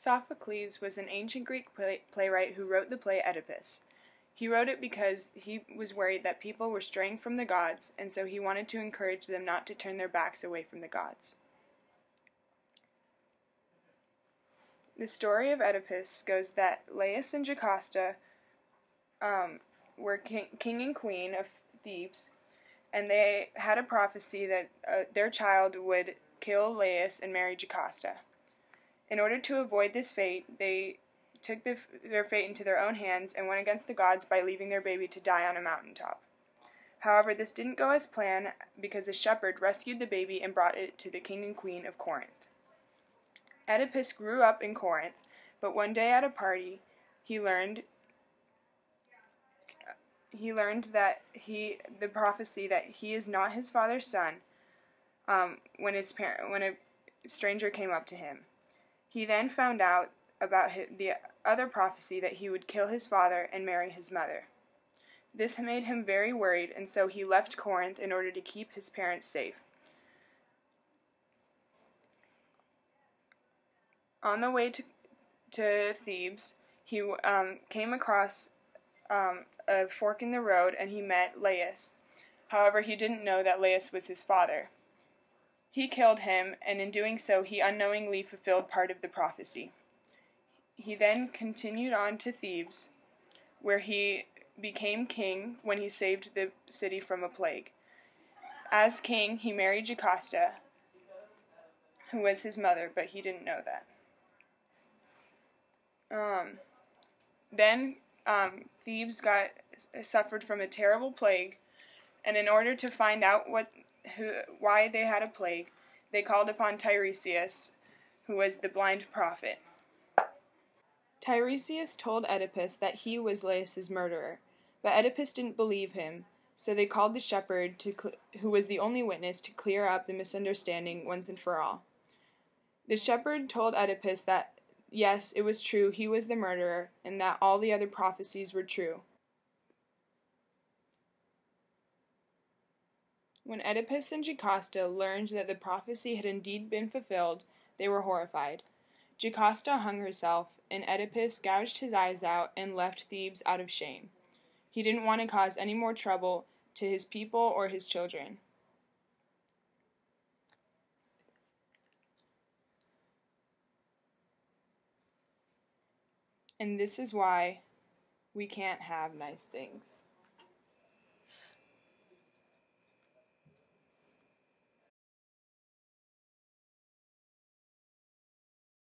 Sophocles was an ancient Greek playwright who wrote the play Oedipus. He wrote it because he was worried that people were straying from the gods, and so he wanted to encourage them not to turn their backs away from the gods. The story of Oedipus goes that Laius and Jocasta were king and queen of Thebes, and they had a prophecy that their child would kill Laius and marry Jocasta. In order to avoid this fate, they took their fate into their own hands and went against the gods by leaving their baby to die on a mountaintop. However, this didn't go as planned because a shepherd rescued the baby and brought it to the king and queen of Corinth. Oedipus grew up in Corinth, but one day at a party, he learned that the prophecy that he is not his father's son when a stranger came up to him. He then found out about the other prophecy that he would kill his father and marry his mother. This made him very worried, and so he left Corinth in order to keep his parents safe. On the way to Thebes, he came across a fork in the road, and he met Laius. However, he didn't know that Laius was his father. He killed him, and in doing so, he unknowingly fulfilled part of the prophecy. He then continued on to Thebes, where he became king when he saved the city from a plague. As king, he married Jocasta, who was his mother, but he didn't know that. Then Thebes suffered from a terrible plague, and in order to find out why they had a plague, they called upon Tiresias, who was the blind prophet. Tiresias told Oedipus that he was Laius' murderer, but Oedipus didn't believe him, so they called the shepherd, who was the only witness, to clear up the misunderstanding once and for all. The shepherd told Oedipus that, yes, it was true he was the murderer, and that all the other prophecies were true. When Oedipus and Jocasta learned that the prophecy had indeed been fulfilled, they were horrified. Jocasta hung herself, and Oedipus gouged his eyes out and left Thebes out of shame. He didn't want to cause any more trouble to his people or his children. And this is why we can't have nice things.